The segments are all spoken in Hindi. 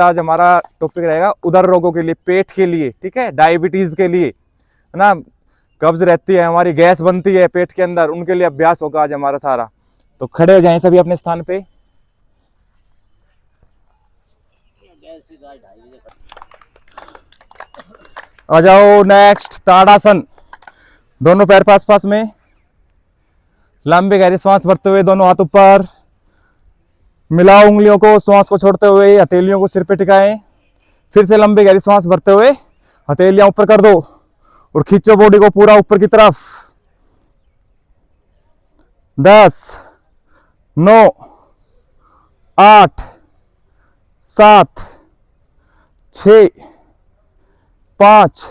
आज हमारा टॉपिक रहेगा उदर रोगों के लिए, पेट के लिए, ठीक है, डायबिटीज के लिए, है ना, कब्ज रहती है हमारी, गैस बनती है पेट के अंदर, उनके लिए अभ्यास होगा आज हमारा सारा। तो खड़े हो जाएं सभी अपने स्थान पे। आ जाओ नेक्स्ट ताड़ासन। दोनों पैर पास पास में, लंबी गहरी सांस भरते हुए दोनों हाथ ऊपर, मिलाओ उंगलियों को, श्वास को छोड़ते हुए हथेलियों को सिर पे टिकाएं। फिर से लंबी गहरी सांस भरते हुए हथेलियां ऊपर कर दो और खींचो बॉडी को पूरा ऊपर की तरफ। 10, 9, 8, 7, 6, 5,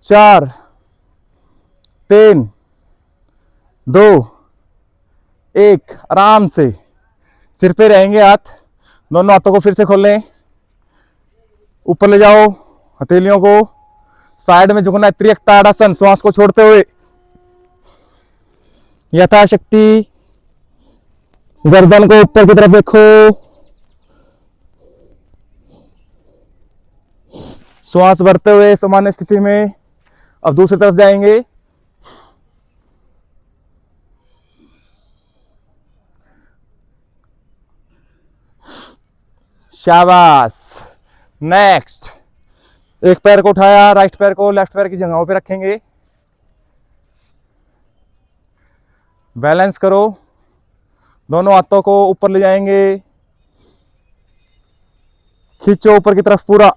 4, 3, 2, 1। आराम से सिर पे रहेंगे हाथ, दोनों हाथों को फिर से खोल लें, ऊपर ले जाओ, हथेलियों को साइड में झुकना है, त्रियक ताड़ासन, श्वास को छोड़ते हुए यथाशक्ति गर्दन को ऊपर की तरफ देखो, श्वास भरते हुए सामान्य स्थिति में। अब दूसरी तरफ जाएंगे, शाबाश। नेक्स्ट, एक पैर को उठाया, राइट पैर को लेफ्ट पैर की जगहों पे रखेंगे, बैलेंस करो, दोनों हाथों को ऊपर ले जाएंगे, खींचो ऊपर की तरफ पूरा।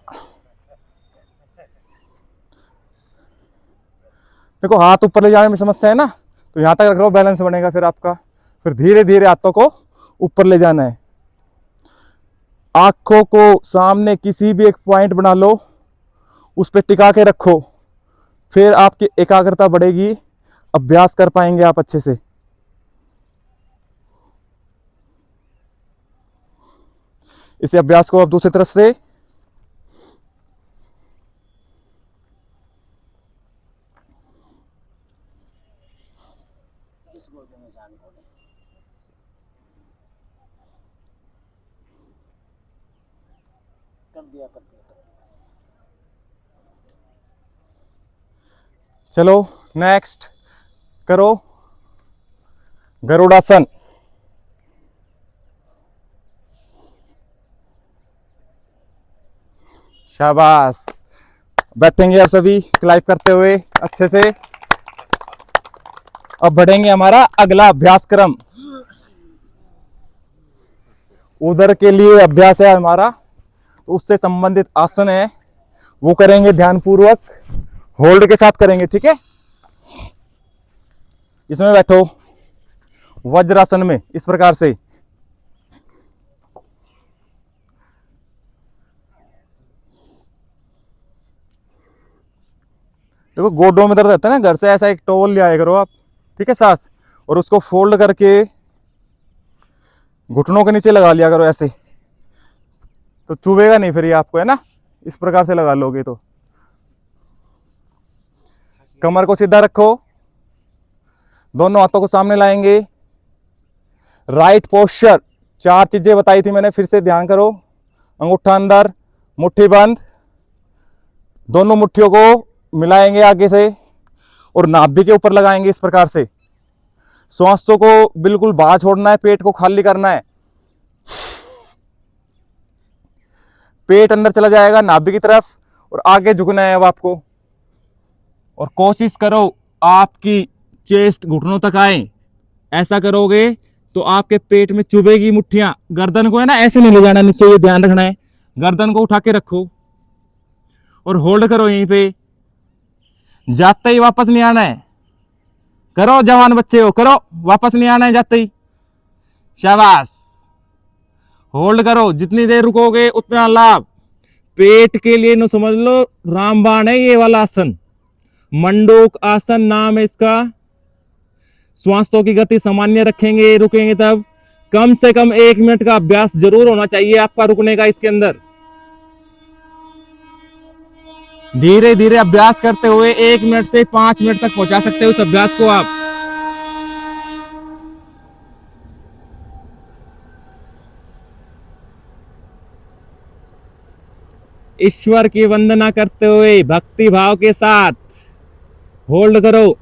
देखो हाथ ऊपर ले जाने में समस्या है ना, तो यहां तक रख लो, बैलेंस बनेगा फिर आपका। फिर धीरे धीरे हाथों को ऊपर ले जाना है। आंखों को सामने किसी भी एक पॉइंट बना लो, उस पर टिका के रखो, फिर आपकी एकाग्रता बढ़ेगी, अभ्यास कर पाएंगे आप अच्छे से। इसी अभ्यास को अब दूसरी तरफ से, चलो नेक्स्ट करो गरुड़ासन। शाबाश। बैठेंगे अब सभी क्लाइंब करते हुए अच्छे से। अब बढ़ेंगे हमारा अगला अभ्यास क्रम, उदर के लिए अभ्यास है हमारा, तो उससे संबंधित आसन है, वो करेंगे ध्यानपूर्वक, होल्ड के साथ करेंगे, ठीक है। इसमें बैठो वज्रासन में इस प्रकार से, देखो गोडों में दर्द रहता है ना, घर से ऐसा एक टॉवल ले आया करो आप, ठीक है, साथ, और उसको फोल्ड करके घुटनों के नीचे लगा लिया करो ऐसे, तो चुभेगा नहीं फिर ये आपको, है ना। इस प्रकार से लगा लोगे तो। कमर को सीधा रखो, दोनों हाथों को सामने लाएंगे, राइट पोस्चर। 4 चीजें बताई थी मैंने, फिर से ध्यान करो। अंगूठा अंदर, मुट्ठी बंद, दोनों मुट्ठियों को मिलाएंगे आगे से और नाभि के ऊपर लगाएंगे इस प्रकार से। श्वासों को बिल्कुल बाहर छोड़ना है, पेट को खाली करना है, पेट अंदर चला जाएगा नाभि की तरफ और आगे झुकना है अब आपको। और कोशिश करो आपकी चेस्ट घुटनों तक आए, ऐसा करोगे तो आपके पेट में चुभेगी मुट्ठियां। गर्दन को है ना ऐसे नहीं ले जाना नीचे, ये ध्यान रखना है, गर्दन को उठा के रखो और होल्ड करो यहीं पे, जाते ही वापस नहीं आना है। करो जवान बच्चे हो, करो, वापस नहीं आना है जाते ही। शाबाश। होल्ड करो, जितनी देर रुकोगे उतना लाभ। पेट के लिए न समझ लो रामबाण है ये वाला आसन, मंडूक आसन नाम है इसका। श्वासों की गति सामान्य रखेंगे, रुकेंगे तब। कम से कम 1 मिनट का अभ्यास जरूर होना चाहिए आपका रुकने का इसके अंदर। धीरे धीरे अभ्यास करते हुए 1 मिनट से 5 मिनट तक पहुंचा सकते हो इस अभ्यास को आप। ईश्वर की वंदना करते हुए भक्ति भाव के साथ होल्ड करो।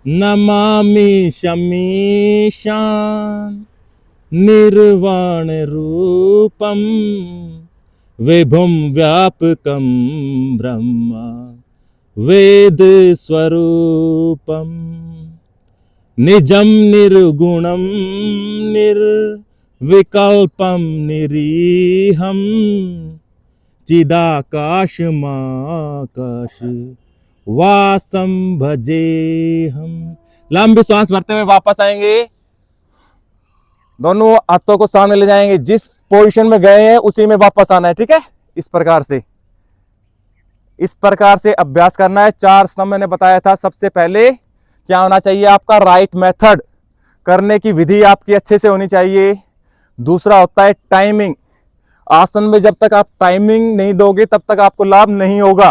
नमामि शमीशान निर्वाण रूपम विभुम व्यापकम ब्रह्म वेद स्वरूपम निजम निर्गुणम निर्विकल्पम निरीहम चिदाकाशमाकाश वासम भजे हम। लंबी सांस भरते हुए वापस आएंगे, दोनों हाथों को सामने ले जाएंगे, जिस पोजीशन में गए हैं उसी में वापस आना है, ठीक है। इस प्रकार से अभ्यास करना है। 4 स्तंभ मैंने बताया था। सबसे पहले क्या होना चाहिए, आपका राइट मेथड करने की विधि आपकी अच्छे से होनी चाहिए। दूसरा होता है टाइमिंग। आसन में जब तक आप टाइमिंग नहीं दोगे तब तक आपको लाभ नहीं होगा,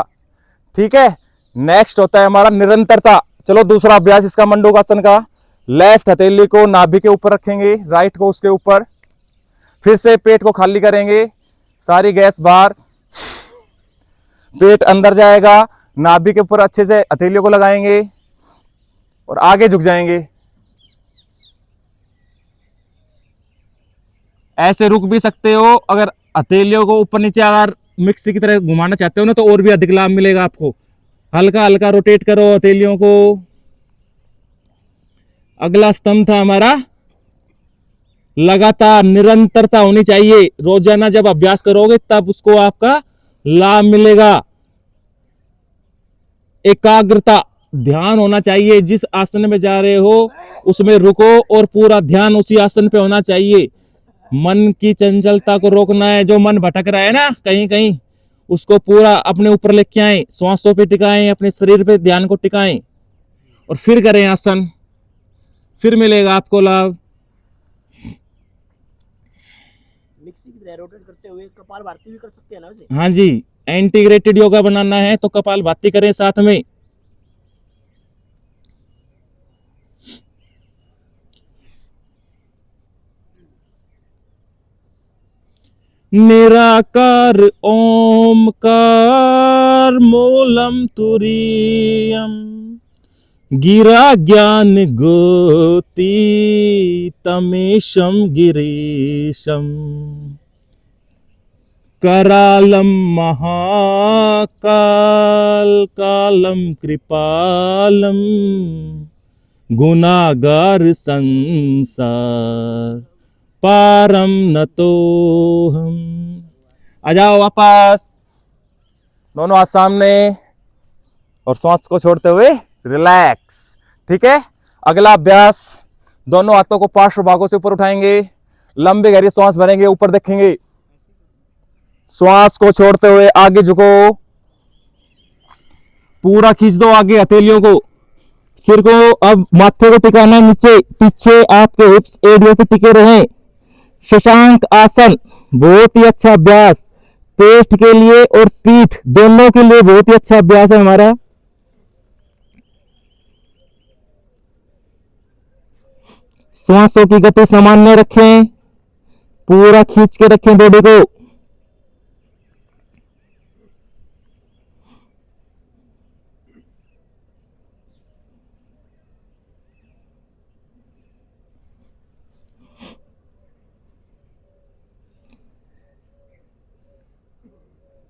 ठीक है। नेक्स्ट होता है हमारा निरंतरता। चलो दूसरा अभ्यास इसका मंडूकासन का। लेफ्ट हथेली को नाभि के ऊपर रखेंगे, राइट को उसके ऊपर। फिर से पेट को खाली करेंगे, सारी गैस बाहर, पेट अंदर जाएगा। नाभि के ऊपर अच्छे से हथेलियों को लगाएंगे और आगे झुक जाएंगे। ऐसे रुक भी सकते हो, अगर हथेलियों को ऊपर नीचे अगर मिक्सी की तरह घुमाना चाहते हो ना, तो और भी अधिक लाभ मिलेगा आपको। हल्का हल्का रोटेट करो हथेलियों को। अगला स्तंभ था हमारा लगातार निरंतरता होनी चाहिए। रोजाना जब अभ्यास करोगे तब उसको आपका लाभ मिलेगा। एकाग्रता, ध्यान होना चाहिए। जिस आसन में जा रहे हो उसमें रुको और पूरा ध्यान उसी आसन पे होना चाहिए। मन की चंचलता को रोकना है। जो मन भटक रहा है ना कहीं कहीं, उसको पूरा अपने ऊपर लेके आए, श्वासों पे टिकाएं, अपने शरीर पे ध्यान को टिकाएं और फिर करें आसन, फिर मिलेगा आपको लाभ। मिक्सी की तरह रोटेट करते हुए कपाल भारती भी कर सकते हैं ना वैसे? हाँ जी, इंटीग्रेटेड योगा बनाना है तो कपाल भाती करें साथ में। निराकार ओमकार मूलम तुरीयम गिरा ज्ञान गोती तमेशम गिरीशम करालम महाकाल कालम कृपालम गुनागार संसार पारम नतो हम। आ जाओ वापस, दोनों हाथ सामने और सांस को छोड़ते हुए रिलैक्स, ठीक है। अगला अभ्यास, दोनों हाथों को पार्श्व भागों से ऊपर उठाएंगे, लंबे गहरी सांस भरेंगे, ऊपर देखेंगे, श्वास को छोड़ते हुए आगे झुको, पूरा खींच दो आगे हथेलियों को, सिर को अब माथे को टिकाना है नीचे, पीछे आपके हिप्स एरिया पे टिके रहें। शशांक आसन बहुत ही अच्छा अभ्यास, पेट के लिए और पीठ दोनों के लिए बहुत ही अच्छा अभ्यास है हमारा। श्वासों की गति सामान्य रखें, पूरा खींच के रखें बॉडी को।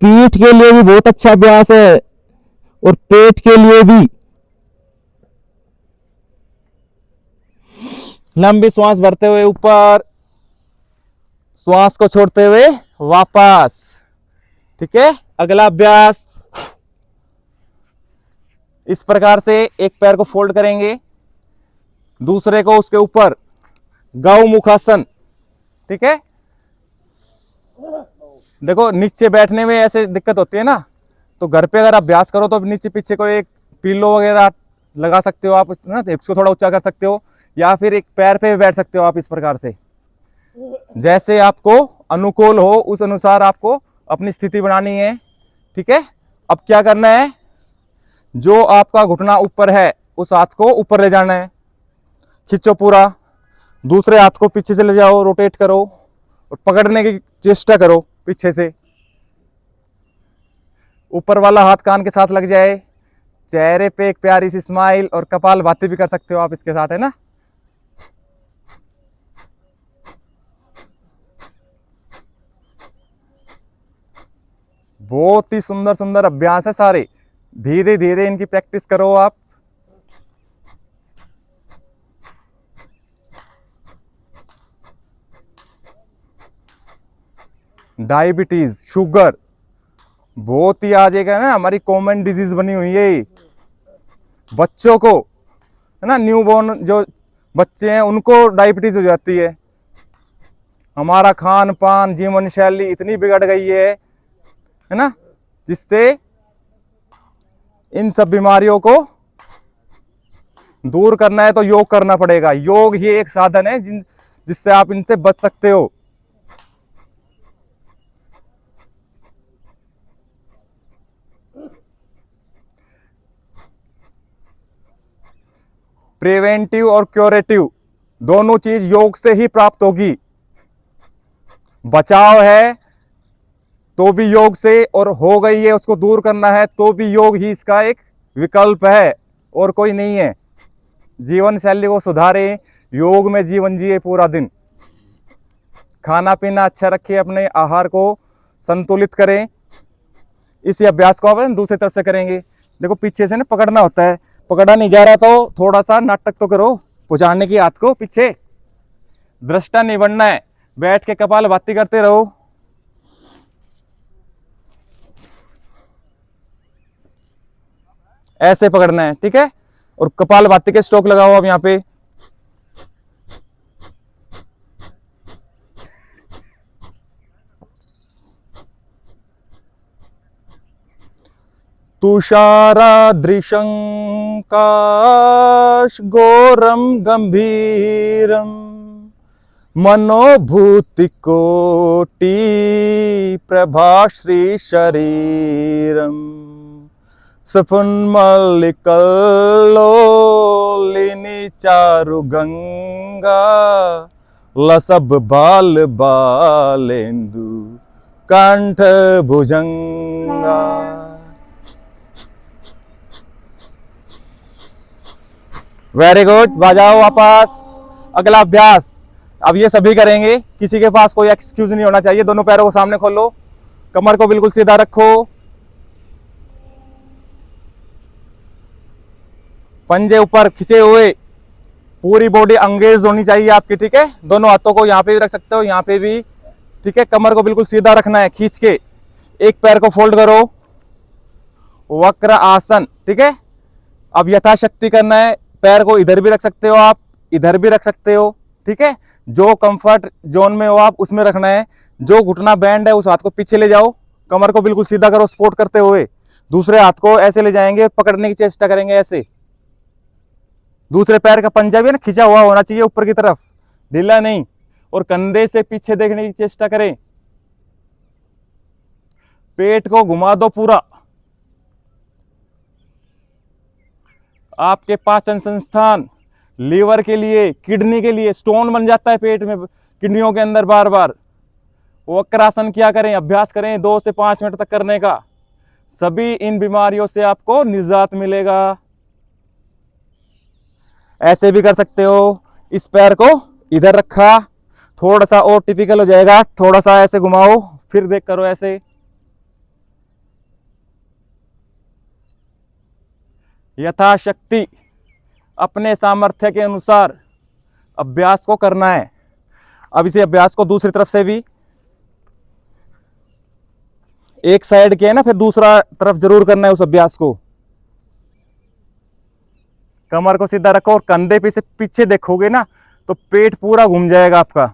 पीठ के लिए भी बहुत अच्छा अभ्यास है और पेट के लिए भी। लंबी श्वास भरते हुए ऊपर, श्वास को छोड़ते हुए वापस, ठीक है। अगला अभ्यास इस प्रकार से, एक पैर को फोल्ड करेंगे, दूसरे को उसके ऊपर, गौमुखासन, ठीक है। देखो नीचे बैठने में ऐसे दिक्कत होती है ना, तो घर पे अगर अभ्यास करो तो नीचे पीछे को एक पिलो वगैरह लगा सकते हो आप ना, हिप्स को थोड़ा ऊंचा कर सकते हो, या फिर एक पैर पे भी बैठ सकते हो आप। इस प्रकार से जैसे आपको अनुकूल हो उस अनुसार आपको अपनी स्थिति बनानी है, ठीक है। अब क्या करना है, जो आपका घुटना ऊपर है उस हाथ को ऊपर ले जाना है, खींचो पूरा, दूसरे हाथ को पीछे से ले जाओ, रोटेट करो और पकड़ने की चेष्टा करो पीछे से। ऊपर वाला हाथ कान के साथ लग जाए, चेहरे पे एक प्यारी सी स्माइल, और कपाल भाती भी कर सकते हो आप इसके साथ, है ना। बहुत ही सुंदर सुंदर अभ्यास है सारे, धीरे धीरे इनकी प्रैक्टिस करो आप। डायबिटीज, शुगर बहुत ही आ जाएगा ना, हमारी कॉमन डिजीज बनी हुई है ये। बच्चों को, है ना, न्यूबॉर्न जो बच्चे हैं उनको डायबिटीज हो जाती है। हमारा खान पान, जीवन शैली इतनी बिगड़ गई है ना, जिससे इन सब बीमारियों को दूर करना है तो योग करना पड़ेगा। योग ही एक साधन है जिससे आप इनसे बच सकते हो। प्रिवेंटिव और क्यूरेटिव दोनों चीज योग से ही प्राप्त होगी। बचाव है तो भी योग से, और हो गई है उसको दूर करना है तो भी योग ही इसका एक विकल्प है, और कोई नहीं है। जीवन शैली को सुधारें, योग में जीवन जिए पूरा दिन। खाना पीना अच्छा रखिए, अपने आहार को संतुलित करें। इसी अभ्यास को आप दूसरी तरफ से करेंगे। देखो पीछे से ना पकड़ना होता है, पकड़ा नहीं जा रहा तो थोड़ा सा नाटक तो करो, पहुंचाने की हाथ को पीछे। दृष्टा नहीं बनना है, बैठ के कपाल भाती करते रहो। ऐसे पकड़ना है, ठीक है। और कपाल भाती के स्ट्रोक लगाओ अब यहाँ पे। तुषारादृशं काश घोरं गंभीरं मनोभूति कोटि प्रभाश्री शरीरं सफुन्मल्लिकल्लोलिनी चारु गंगा लसब बाल बालेंदु कंठ भुजंगा। वेरी गुड, बजाओ वापस। अगला अभ्यास अब ये सभी करेंगे, किसी के पास कोई एक्सक्यूज नहीं होना चाहिए। दोनों पैरों को सामने खोलो, कमर को बिल्कुल सीधा रखो, पंजे ऊपर खिंचे हुए, पूरी बॉडी एंगेज होनी चाहिए आपकी, ठीक है। दोनों हाथों को यहाँ पे भी रख सकते हो, यहाँ पे भी, ठीक है। कमर को बिल्कुल सीधा रखना है खींच के। एक पैर को फोल्ड करो, वक्र आसन, ठीक है। अब यथाशक्ति करना है। पैर को इधर भी रख सकते हो आप, इधर भी रख सकते हो, ठीक है। जो कंफर्ट जोन में हो आप उसमें रखना है। जो घुटना बैंड है उस हाथ को पीछे ले जाओ, कमर को बिल्कुल सीधा करो सपोर्ट करते हुए। दूसरे हाथ को ऐसे ले जाएंगे, पकड़ने की चेष्टा करेंगे ऐसे। दूसरे पैर का पंजा भी ना खिंचा हुआ होना चाहिए ऊपर की तरफ, ढीला नहीं। और कंधे से पीछे देखने की चेष्टा करें। पेट को घुमा दो पूरा। आपके पाचन संस्थान, लीवर के लिए, किडनी के लिए स्टोन बन जाता है पेट में, किडनियों के अंदर बार बार। वक्रासन क्या करें, अभ्यास करें 2 से 5 मिनट तक करने का। सभी इन बीमारियों से आपको निजात मिलेगा। ऐसे भी कर सकते हो, इस पैर को इधर रखा, थोड़ा सा और टिपिकल हो जाएगा, थोड़ा सा ऐसे घुमाओ, फिर देख करो ऐसे। यथाशक्ति अपने सामर्थ्य के अनुसार अभ्यास को करना है। अब इसी अभ्यास को दूसरी तरफ से भी, एक साइड किया है ना, फिर दूसरा तरफ जरूर करना है उस अभ्यास को। कमर को सीधा रखो और कंधे पे से पीछे देखोगे ना तो पेट पूरा घूम जाएगा आपका।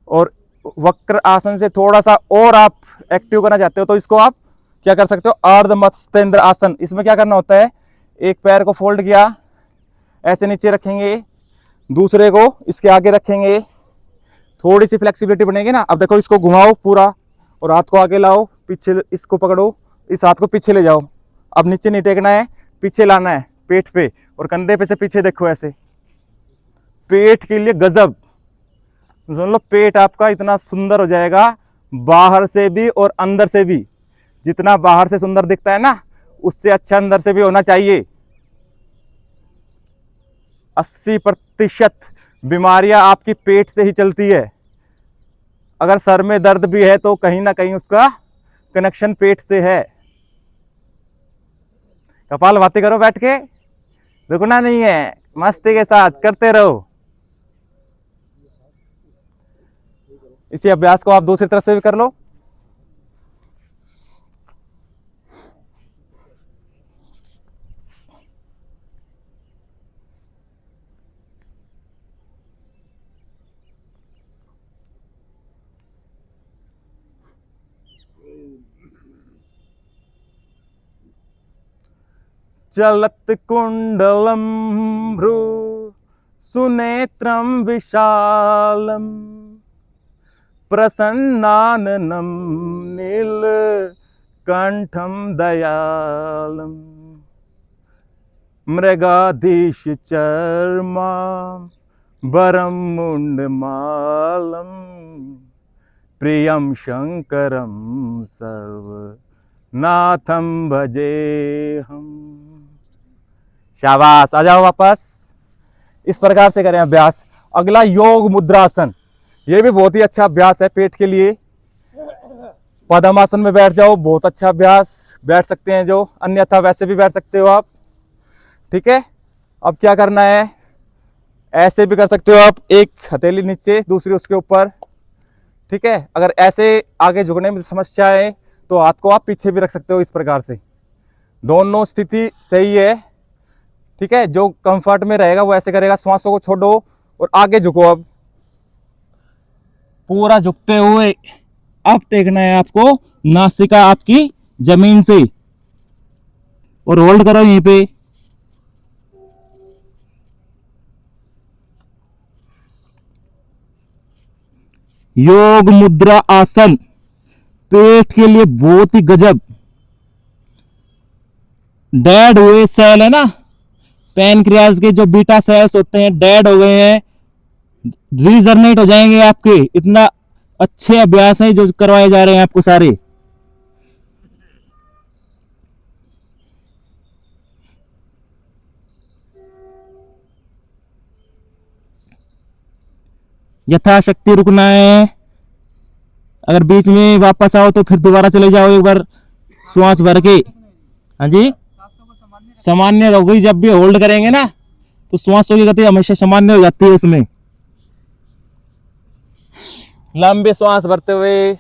और वक्र आसन से थोड़ा सा और आप एक्टिव करना चाहते हो तो इसको आप क्या कर सकते हो, अर्ध मत्स्येंद्र आसन। इसमें क्या करना होता है, एक पैर को फोल्ड किया, ऐसे नीचे रखेंगे, दूसरे को इसके आगे रखेंगे, थोड़ी सी फ्लेक्सिबिलिटी बनेगी ना। अब देखो इसको घुमाओ पूरा और हाथ को आगे लाओ, पीछे इसको पकड़ो, इस हाथ को पीछे ले जाओ। अब नीचे नहीं टेकना है, पीछे लाना है पेट पे, और कंधे पे से पीछे देखो ऐसे। पेट के लिए गजब, सुन लो, पेट आपका इतना सुंदर हो जाएगा बाहर से भी और अंदर से भी। जितना बाहर से सुंदर दिखता है ना, उससे अच्छा अंदर से भी होना चाहिए। 80% बीमारियां आपकी पेट से ही चलती है। अगर सर में दर्द भी है तो कहीं ना कहीं उसका कनेक्शन पेट से है। कपालभाति करो बैठ के, रुकना नहीं है, मस्ती के साथ करते रहो। इसी अभ्यास को आप दूसरी तरफ से भी कर लो। चलत कुंडलम भ्रू सुनेत्रम विशालम प्रसन्नाननम नील कंठम दयालम मृगाधीश चर्मा वरम मुंडमालम प्रियम शंकरम सर्व नाथम भजे हम। शाबाश, आ जाओ वापस। इस प्रकार से करें अभ्यास। अगला योग मुद्रासन, ये भी बहुत ही अच्छा अभ्यास है पेट के लिए। पद्मासन में बैठ जाओ, बहुत अच्छा अभ्यास, बैठ सकते हैं जो, अन्यथा वैसे भी बैठ सकते हो आप। ठीक है, अब क्या करना है, ऐसे भी कर सकते हो आप, एक हथेली नीचे दूसरी उसके ऊपर। ठीक है, अगर ऐसे आगे झुकने में समस्या है तो हाथ को आप पीछे भी रख सकते हो। इस प्रकार से दोनों स्थिति सही है। ठीक है, जो कंफर्ट में रहेगा वो ऐसे करेगा। श्वासों को छोड़ो और आगे झुको। अब पूरा झुकते हुए अब टेकना है आपको नासिका आपकी जमीन से, और होल्ड करो यहीं पे। योग मुद्रा आसन पेट के लिए बहुत ही गजब। डेड हुए सेल है ना, पैनक्रियाज के जो बीटा सेल्स होते हैं, डेड हो गए हैं, रीजनरेट हो जाएंगे आपके। इतना अच्छे अभ्यास हैं जो करवाए जा रहे हैं आपको सारे। यथाशक्ति रुकना है। अगर बीच में वापस आओ तो फिर दोबारा चले जाओ एक बार श्वास भर के। हाँ जी, सामान्य रहोगी। जब भी होल्ड करेंगे ना तो श्वासों की गति हमेशा सामान्य हो जाती है उसमें। लंबे श्वास भरते हुए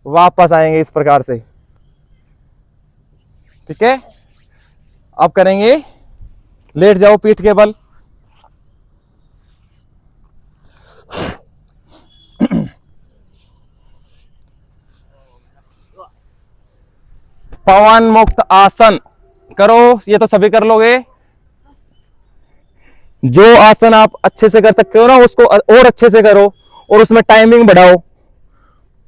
वापस आएंगे इस प्रकार से। ठीक है, अब करेंगे, लेट जाओ पीठ के बल। पवन मुक्त आसन करो, ये तो सभी कर लोगे। जो आसन आप अच्छे से कर सकते हो ना, उसको और अच्छे से करो, और उसमें टाइमिंग बढ़ाओ।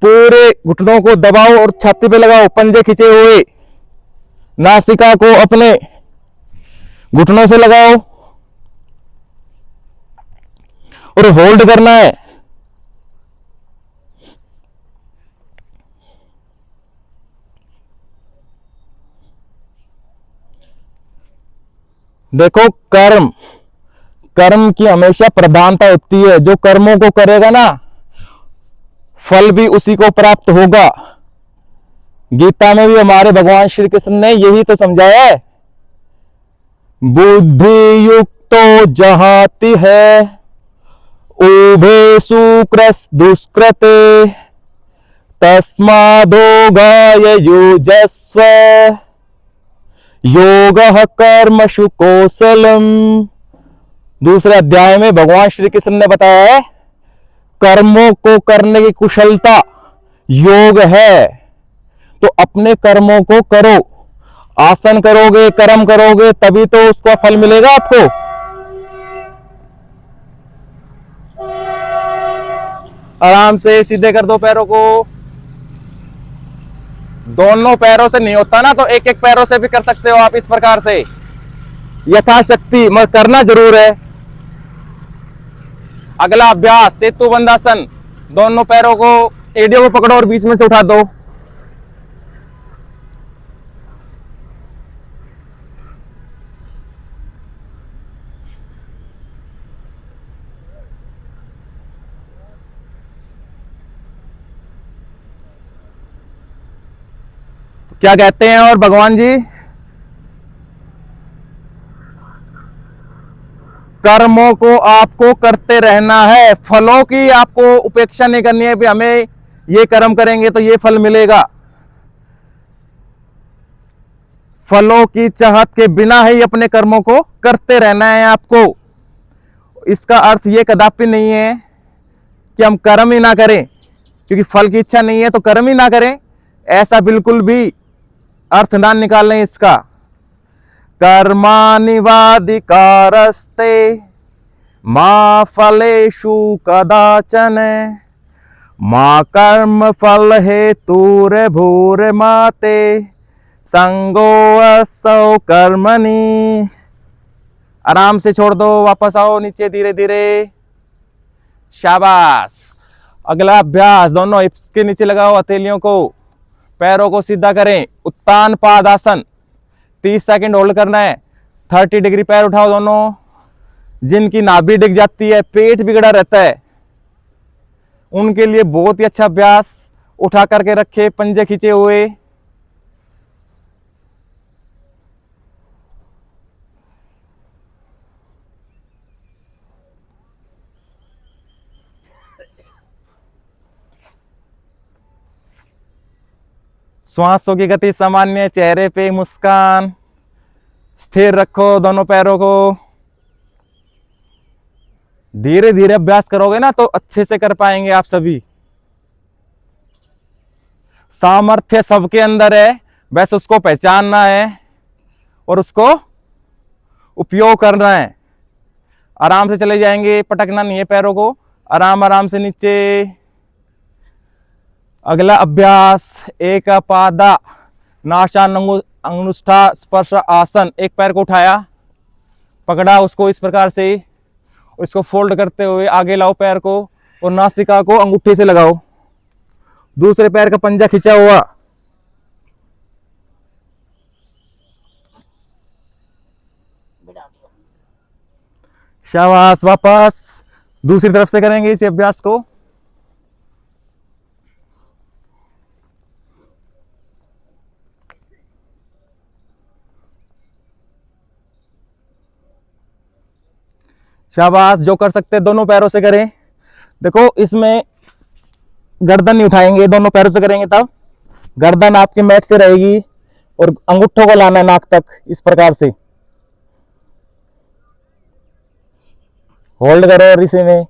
पूरे घुटनों को दबाओ और छाती पे लगाओ, पंजे खींचे हुए। नासिका को अपने घुटनों से लगाओ और होल्ड करना है। देखो, कर्म की हमेशा प्रधानता होती है। जो कर्मों को करेगा ना, फल भी उसी को प्राप्त होगा। गीता में भी हमारे भगवान श्री कृष्ण ने यही तो समझाया है। बुद्धि युक्तो जहाति है उभे सुकृत दुष्कृते तस्मादोगाय युजस्व योगः कर्मसु कौशलम। दूसरे अध्याय में भगवान श्री कृष्ण ने बताया है, कर्मों को करने की कुशलता योग है। तो अपने कर्मों को करो, आसन करोगे, कर्म करोगे, तभी तो उसका फल मिलेगा आपको। आराम से सीधे कर दो पैरों को। दोनों पैरों से नहीं होता ना, तो एक एक पैरों से भी कर सकते हो आप इस प्रकार से, यथाशक्ति। मगर करना जरूर है। अगला अभ्यास सेतु बंधासन। दोनों पैरों को एडियो को पकड़ो और बीच में से उठा दो। क्या कहते हैं और भगवान जी, कर्मों को आपको करते रहना है, फलों की आपको उपेक्षा नहीं करनी है भी हमें ये कर्म करेंगे तो ये फल मिलेगा। फलों की चाहत के बिना ही अपने कर्मों को करते रहना है आपको। इसका अर्थ ये कदापि नहीं है कि हम कर्म ही ना करें, क्योंकि फल की इच्छा नहीं है तो कर्म ही ना करें, ऐसा बिल्कुल भी अर्थ ना निकालें इसका। कर्मानिवाधिकारस्ते मा फलेषु कदाचन मा कर्म फल हेतुर्भूर्माते संगो असौ कर्मणि। आराम से छोड़ दो, वापस आओ नीचे धीरे धीरे। शाबाश। अगला अभ्यास, दोनों हिप्स के नीचे लगाओ हथेलियों को, पैरों को सीधा करें। उत्तान पादासन 30 सेकंड होल्ड करना है। 30 डिग्री पैर उठाओ दोनों। जिनकी नाभि डिग जाती है, पेट बिगड़ा रहता है, उनके लिए बहुत ही अच्छा अभ्यास। उठा करके रखे, पंजे खींचे हुए। श्वासों की गति सामान्य, चेहरे पे मुस्कान। स्थिर रखो दोनों पैरों को। धीरे धीरे अभ्यास करोगे ना तो अच्छे से कर पाएंगे आप सभी। सामर्थ्य सबके अंदर है, बस उसको पहचानना है और उसको उपयोग करना है। आराम से चले जाएंगे, पटकना नहीं है पैरों को। आराम आराम से नीचे। अगला अभ्यास एकपादा नासानुष्ठा स्पर्श आसन। एक पैर को उठाया, पकड़ा उसको इस प्रकार से, इसको फोल्ड करते हुए आगे लाओ पैर को और नासिका को अंगूठे से लगाओ। दूसरे पैर का पंजा खींचा हुआ। शाबाश। वापस दूसरी तरफ से करेंगे इस अभ्यास को। शाबाश। जो कर सकते हैं दोनों पैरों से करें। देखो इसमें गर्दन नहीं उठाएंगे, दोनों पैरों से करेंगे तब गर्दन आपकी मैट से रहेगी और अंगूठों को लाना है नाक तक इस प्रकार से। होल्ड करो और इसी में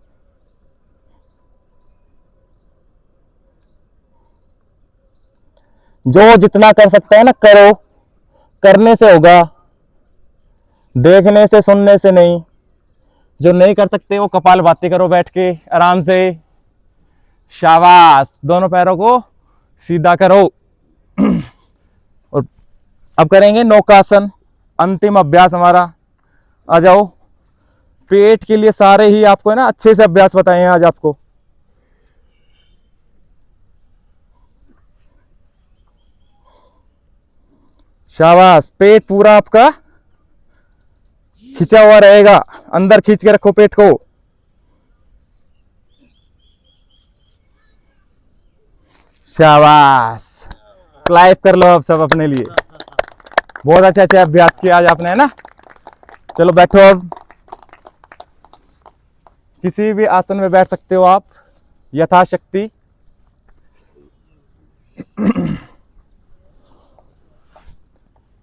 जो जितना कर सकते हैं ना करो। करने से होगा, देखने से सुनने से नहीं। जो नहीं कर सकते वो कपालभाति करो बैठ के आराम से। शाबाश। दोनों पैरों को सीधा करो। और अब करेंगे नौकासन, अंतिम अभ्यास हमारा। आ जाओ। पेट के लिए सारे ही आपको है ना अच्छे से अभ्यास बताए आज आपको। शाबाश। पेट पूरा आपका खिंचा हुआ रहेगा, अंदर खींच के रखो पेट को। शाबाश। क्लैप कर लो अब सब अपने लिए। बहुत अच्छा अच्छा अभ्यास किया आज आपने, है ना। चलो बैठो अब। किसी भी आसन में बैठ सकते हो आप यथाशक्ति।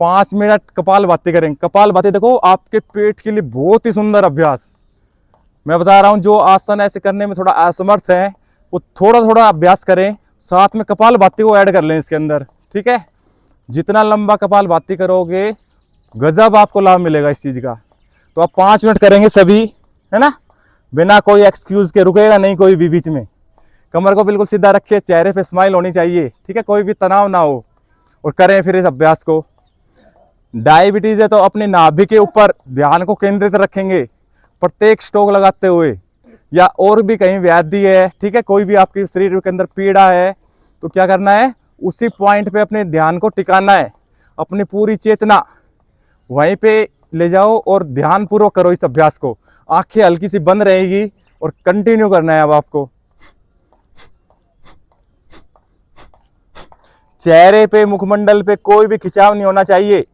पांच मिनट कपालभाति करेंगे। कपालभाति देखो आपके पेट के लिए बहुत ही सुंदर अभ्यास। मैं बता रहा हूं, जो आसन ऐसे करने में थोड़ा असमर्थ है वो थोड़ा थोड़ा अभ्यास करें, साथ में कपालभाति को ऐड कर लें इसके अंदर, ठीक है। जितना लंबा कपालभाति करोगे गजब आपको लाभ मिलेगा इस चीज का। तो आप 5 मिनट करेंगे सभी, है ना, बिना कोई एक्सक्यूज के। रुकेगा नहीं कोई भी बीच में। कमर को बिल्कुल सीधा रखिए, चेहरे पे स्माइल होनी चाहिए, ठीक है, कोई भी तनाव ना हो। और करें फिर इस अभ्यास को। डायबिटीज है तो अपनी नाभि के ऊपर ध्यान को केंद्रित रखेंगे प्रत्येक स्ट्रोक लगाते हुए। या और भी कहीं व्याधि है, ठीक है, कोई भी आपके शरीर के अंदर पीड़ा है, तो क्या करना है, उसी पॉइंट पे अपने ध्यान को टिकाना है, अपनी पूरी चेतना वहीं पे ले जाओ और ध्यान पूर्वक करो इस अभ्यास को। आंखें हल्की सी बंद रहेगी और कंटिन्यू करना है अब आपको। चेहरे पे, मुखमंडल पे कोई भी खिंचाव नहीं होना चाहिए।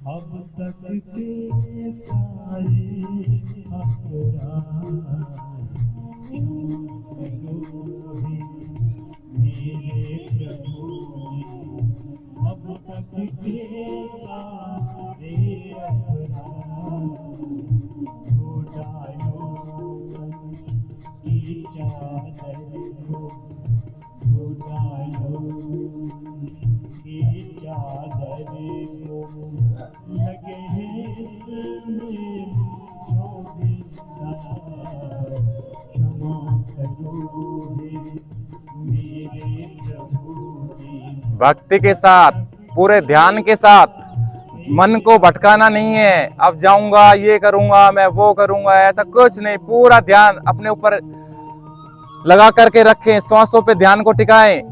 अब तक के सारे अपराध मेरे प्रभु, अब तक के सारे अपराध धो डालो की चादर को, धो डालो की चादर को, लगे हैं इसमें जो भी क्षमा करो मेरे प्रभु। भक्ति के साथ, पूरे ध्यान के साथ, मन को भटकाना नहीं है। अब जाऊंगा, ये करूंगा, मैं वो करूंगा, ऐसा कुछ नहीं। पूरा ध्यान अपने ऊपर लगा करके रखें, श्वासों पे ध्यान को टिकाएं।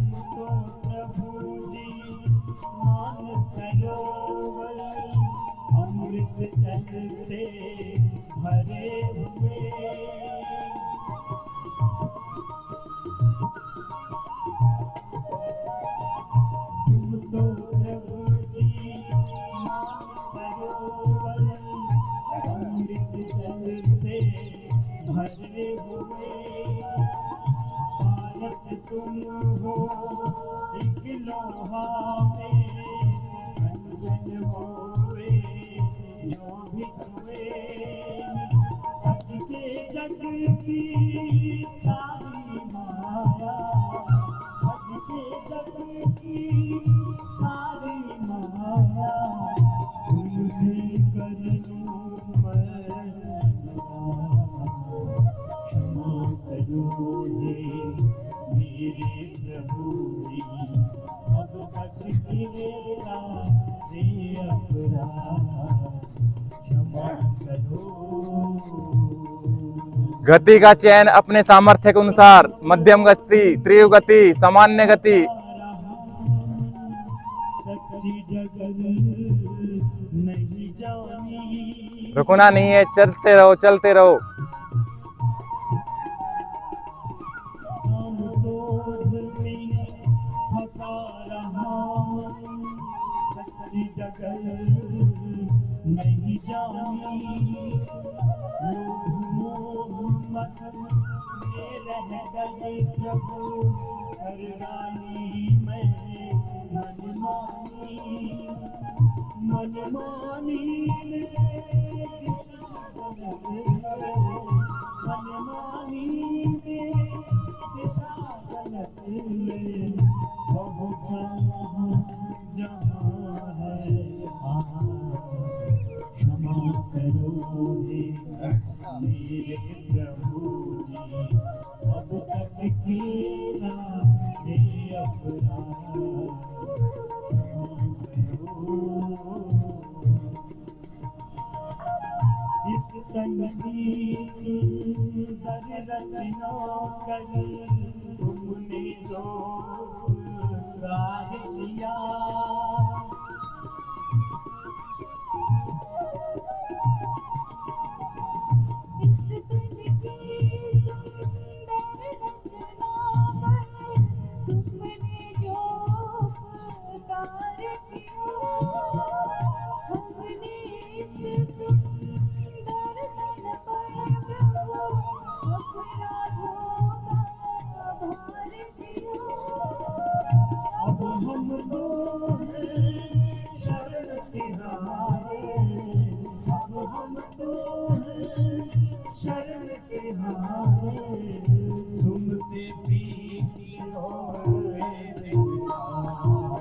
गति का चयन अपने सामर्थ्य के अनुसार, मध्यम गति, तीव्र गति, सामान्य गति। रुकना नहीं है, चलते रहो, चलते रहो। शरण के हारे तुमसे प्रीति होए दिलदार।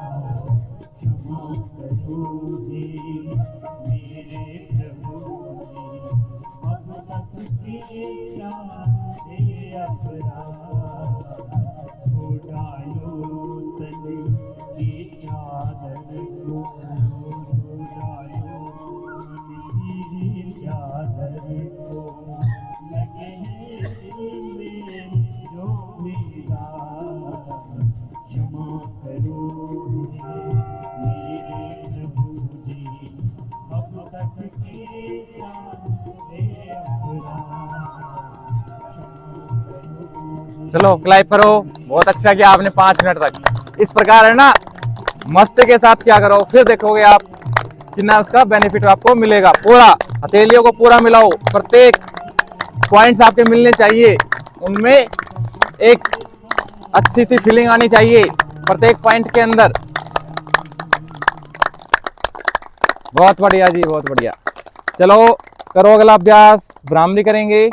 क्षमा करो हे मेरे प्रभु जी, अब तक के सारे अपराध। हो डालो तन की चादर को, हो डालो चादर को, लगे हैं इसमें जो मेरा। क्षमा करो मेरे प्रभु जी, अब तक के सारे अपराध। चलो क्लाइप करो। बहुत अच्छा किया आपने 5 मिनट तक। इस प्रकार है ना, मस्ती के साथ क्या करो, फिर देखोगे आप कितना उसका बेनिफिट आपको मिलेगा। पूरा हथेलियों को पूरा मिलाओ, प्रत्येक पॉइंट्स आपके मिलने चाहिए, उनमें एक अच्छी सी फीलिंग आनी चाहिए प्रत्येक पॉइंट के अंदर। बहुत बढ़िया जी, बहुत बढ़िया। चलो करो अगला अभ्यास, भ्रामरी करेंगे।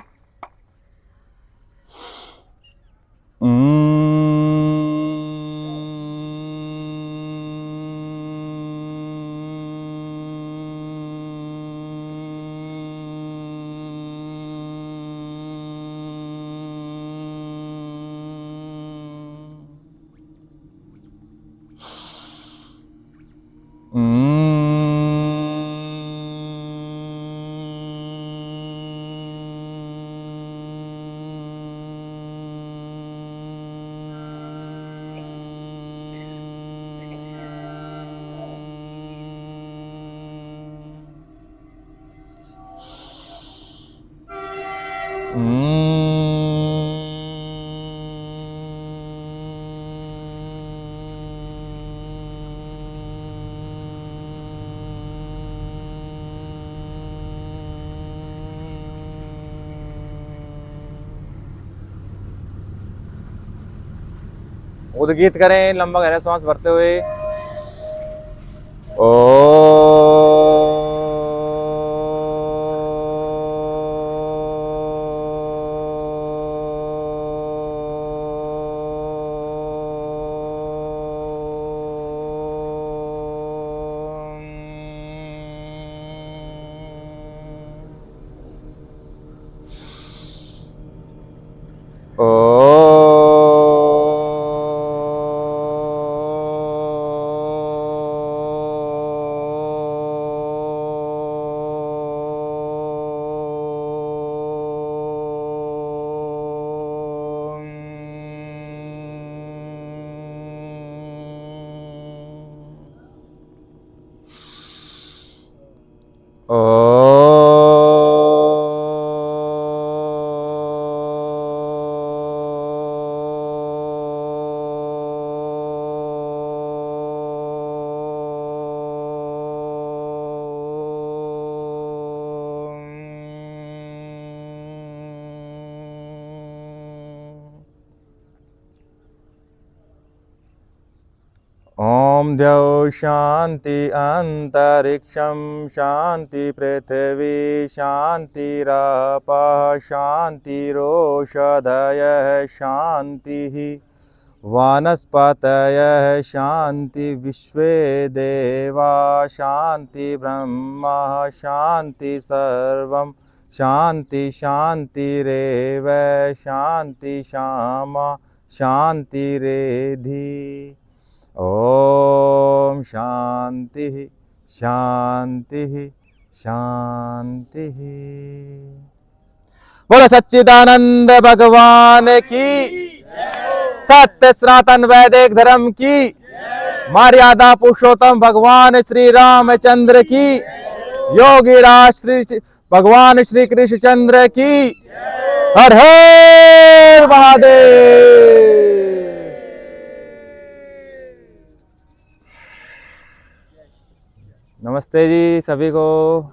उद्गीत करें लंबा गहरा सांस भरते हुए। ओम द्यौ शांति अंतरिक्षं शांति पृथ्वी शांतिरापः शांतिरोषधयः शांतिः वानस्पतयः शांति विश्वे देवा शांति ब्रह्म शांति सर्वं शांति शांतिरेव शांति शामा शांतिरेधि। ओम शांति शांति शांति। बोलो सच्चिदानंद भगवान की, सत्य सनातन वैदिक धर्म की, मर्यादा पुरुषोत्तम भगवान श्री रामचंद्र की, योगी राज श्री भगवान श्री कृष्णचंद्र की। हर हर महादेव। नमस्ते जी सभी को।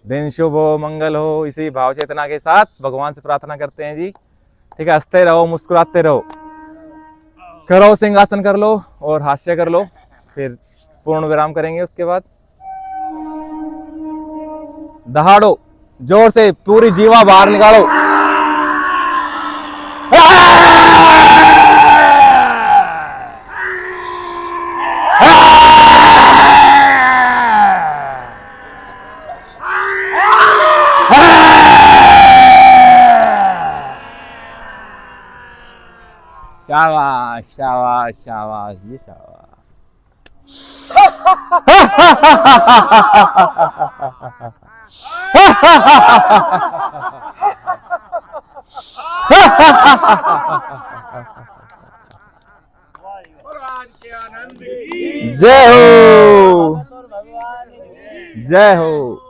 दिन शुभ हो, मंगल हो, इसी भाव चेतना के साथ भगवान से प्रार्थना करते हैं जी। ठीक है, हंसते रहो, मुस्कुराते रहो। करो सिंहासन कर लो और हास्य कर लो, फिर पूर्ण विराम करेंगे। उसके बाद दहाड़ो, जोर से पूरी जीवा बाहर निकालो। शाबाश शाबाश शाबाश जी शाबाश। जय हो भगवान जय हो।